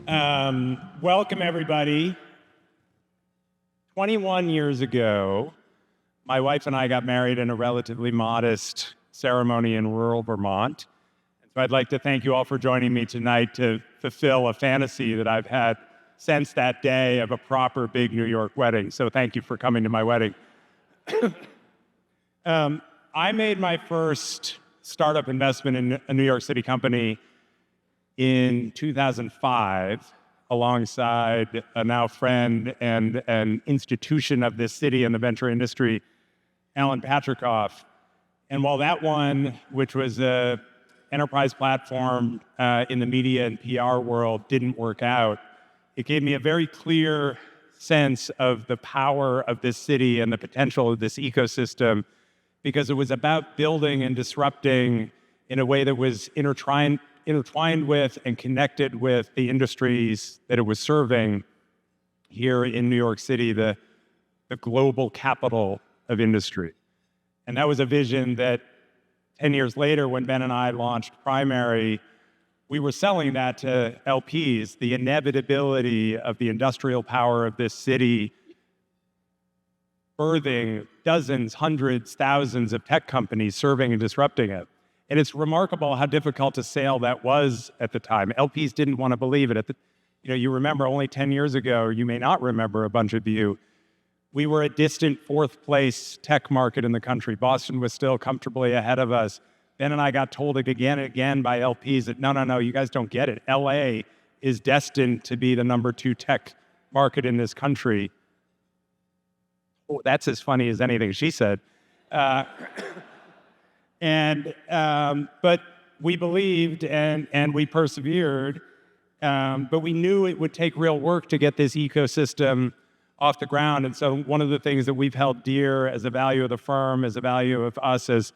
Welcome, everybody. 21 years ago, my wife and I got married in a relatively modest ceremony in rural Vermont. And so I'd like to thank you all for joining me tonight to fulfill a fantasy that I've had since that day of a proper big New York wedding. So thank you for coming to my wedding. I made my first startup investment in a New York City company in 2005, alongside a now friend and an institution of this city in the venture industry, Alan Patrikoff. And while that one, which was an enterprise platform in the media and PR world, didn't work out, it gave me a very clear sense of the power of this city and the potential of this ecosystem, because it was about building and disrupting in a way that was intertwined with and connected with the industries that it was serving here in New York City, the global capital of industry. And that was a vision that 10 years later, when Ben and I launched Primary, we were selling that to LPs, the inevitability of the industrial power of this city, birthing dozens, hundreds, thousands of tech companies serving and disrupting it. And it's remarkable how difficult to sell that was at the time. LPs didn't want to believe it. You remember only 10 years ago, or you may not remember, a bunch of you, we were a distant fourth place tech market in the country. Boston was still comfortably ahead of us. Ben and I got told again and again by LPs that, no, you guys don't get it. LA is destined to be the number 2 tech market in this country. Oh, that's as funny as anything she said. But we believed and we persevered, but we knew it would take real work to get this ecosystem off the ground. And so one of the things that we've held dear as a value of the firm, as a value of us as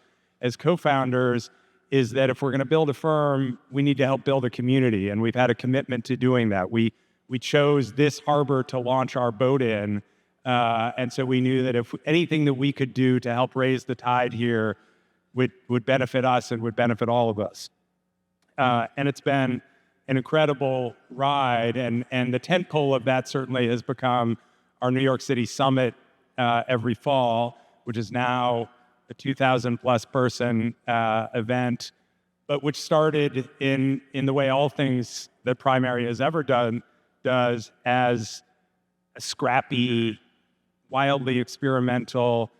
co-founders, is that if we're going to build a firm, we need to help build a community. And we've had a commitment to doing that. We chose this harbor to launch our boat in. And so we knew that if anything that we could do to help raise the tide here would benefit us and would benefit all of us. And it's been an incredible ride. And the tentpole of that certainly has become our New York City Summit every fall, which is now a 2,000 plus person event, but which started in the way all things that Primary has ever done does, as a scrappy, wildly experimental,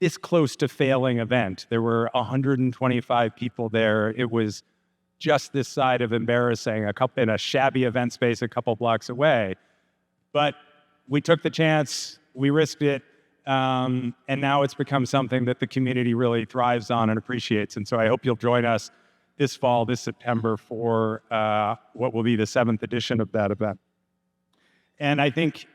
this close to failing event. There were 125 people there. It was just this side of embarrassing, in a shabby event space a couple blocks away. But we took the chance, we risked it, and now it's become something that the community really thrives on and appreciates. And so I hope you'll join us this fall, this September, for what will be the 7th edition of that event. And I think,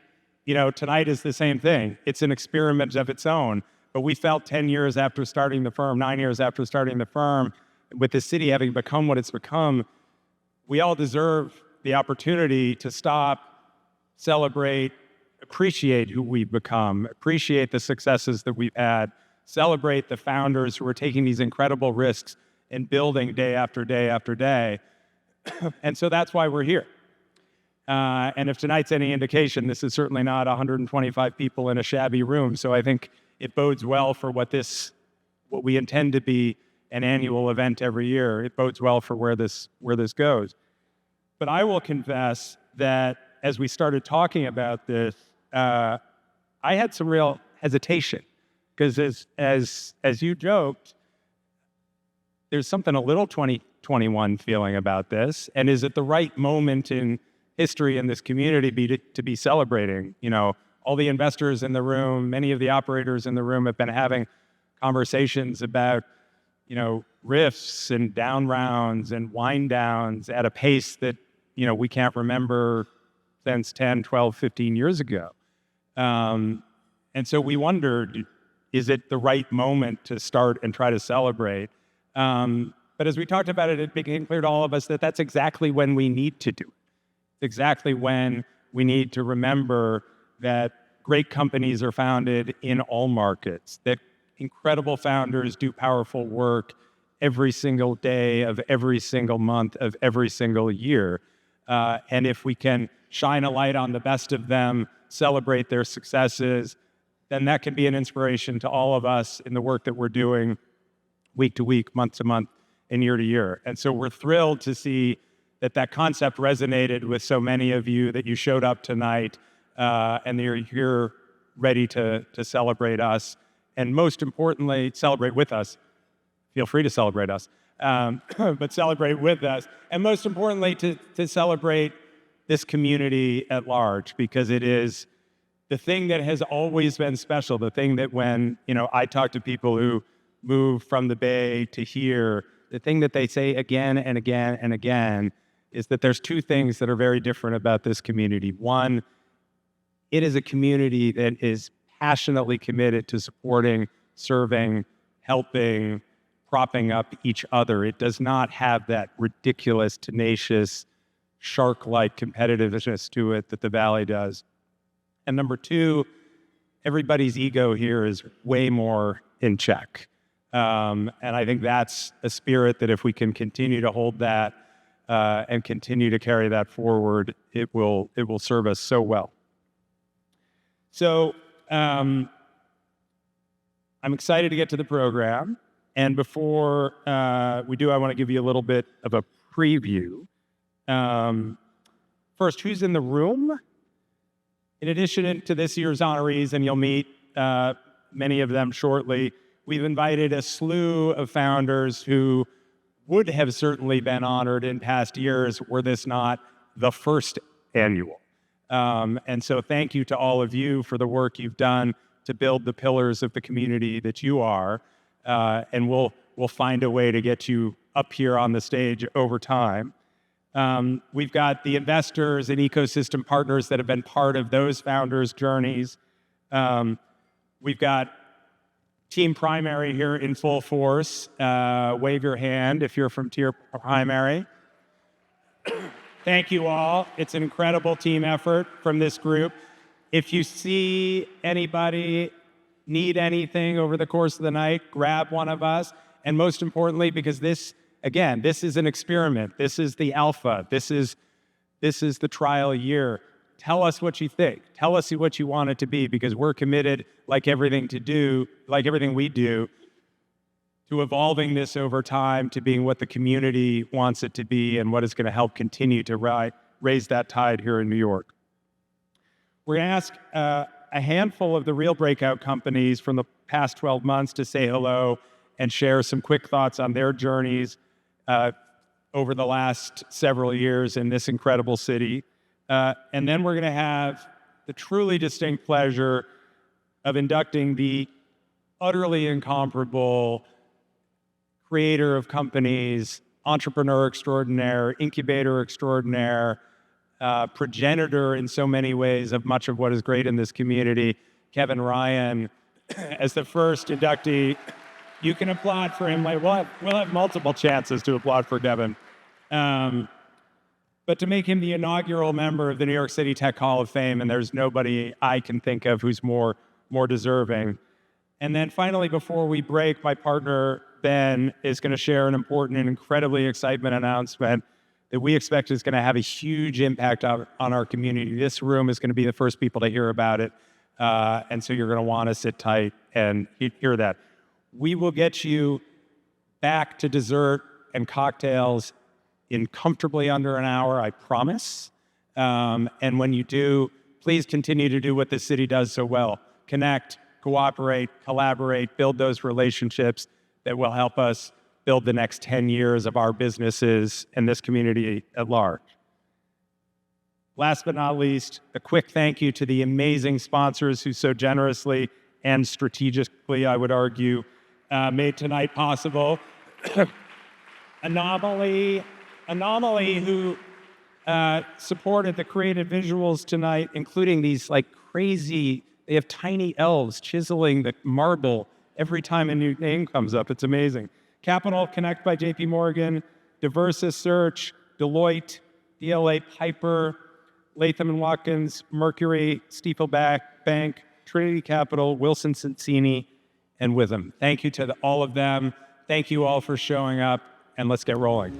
tonight is the same thing. It's an experiment of its own. But we felt 10 years after starting the firm, 9 years after starting the firm, with the city having become what it's become, we all deserve the opportunity to stop, celebrate, appreciate who we've become, appreciate the successes that we've had, celebrate the founders who are taking these incredible risks and building day after day after day. And so that's why we're here. And if tonight's any indication, this is certainly not 125 people in a shabby room. So I think it bodes well for what we intend to be an annual event every year. It bodes well for where this goes. But I will confess that as we started talking about this, I had some real hesitation, because as you joked, there's something a little 2021 feeling about this. And is it the right moment in history in this community to be celebrating? All the investors in the room, many of the operators in the room have been having conversations about, riffs and down rounds and wind downs at a pace that, we can't remember since 10, 12, 15 years ago. And so we wondered, is it the right moment to start and try to celebrate? But as we talked about it, it became clear to all of us that that's exactly when we need to do it. It's exactly when we need to remember that great companies are founded in all markets, that incredible founders do powerful work every single day of every single month of every single year. And if we can shine a light on the best of them, celebrate their successes, then that can be an inspiration to all of us in the work that we're doing week to week, month to month, and year to year. And so we're thrilled to see that concept resonated with so many of you, that you showed up tonight, and that you're here ready to celebrate us. And most importantly, celebrate with us. Feel free to celebrate us, but celebrate with us. And most importantly, to celebrate this community at large, because it is the thing that has always been special, the thing that when, I talk to people who move from the Bay to here, the thing that they say again and again and again is that there's two things that are very different about this community. One, it is a community that is passionately committed to supporting, serving, helping, propping up each other. It does not have that ridiculous, tenacious, shark-like competitiveness to it that the Valley does. And number two, everybody's ego here is way more in check. And I think that's a spirit that if we can continue to hold that and continue to carry that forward, it will serve us so well. So I'm excited to get to the program. And before we do, I want to give you a little bit of a preview. First, who's in the room? In addition to this year's honorees, and you'll meet many of them shortly, we've invited a slew of founders who would have certainly been honored in past years were this not the first annual. And so thank you to all of you for the work you've done to build the pillars of the community that you are. And we'll find a way to get you up here on the stage over time. We've got the investors and ecosystem partners that have been part of those founders' journeys. We've got Team Primary here in full force. Wave your hand if you're from Tier Primary. Thank you all. It's an incredible team effort from this group. If you see anybody need anything over the course of the night, grab one of us. And most importantly, because this is an experiment. This is the alpha. This is the trial year. Tell us what you think. Tell us what you want it to be, because we're committed, like everything we do, to evolving this over time to being what the community wants it to be and what is going to help continue to raise that tide here in New York. We're going to ask a handful of the real breakout companies from the past 12 months to say hello and share some quick thoughts on their journeys over the last several years in this incredible city. And then we're going to have the truly distinct pleasure of inducting the utterly incomparable creator of companies, entrepreneur extraordinaire, incubator extraordinaire, progenitor in so many ways of much of what is great in this community, Kevin Ryan, as the first inductee. You can applaud for him. We'll have multiple chances to applaud for Kevin. But to make him the inaugural member of the New York City Tech Hall of Fame, and there's nobody I can think of who's more deserving. And then finally, before we break, my partner, Ben, is going to share an important and incredibly exciting announcement that we expect is going to have a huge impact on our community. This room is going to be the first people to hear about it. And so you're going to want to sit tight and hear that. We will get you back to dessert and cocktails in comfortably under an hour, I promise. And when you do, please continue to do what the city does so well. Connect, cooperate, collaborate, build those relationships that will help us build the next 10 years of our businesses and this community at large. Last but not least, a quick thank you to the amazing sponsors who so generously and strategically, I would argue, made tonight possible. Anomaly, who supported the creative visuals tonight, including these crazy, they have tiny elves chiseling the marble every time a new name comes up. It's amazing. Capital Connect by JP Morgan, Diversis Search, Deloitte, DLA Piper, Latham & Watkins, Mercury, Stifel Bank, Trinity Capital, Wilson Sonsini, and Witham. Thank you to all of them. Thank you all for showing up, and let's get rolling.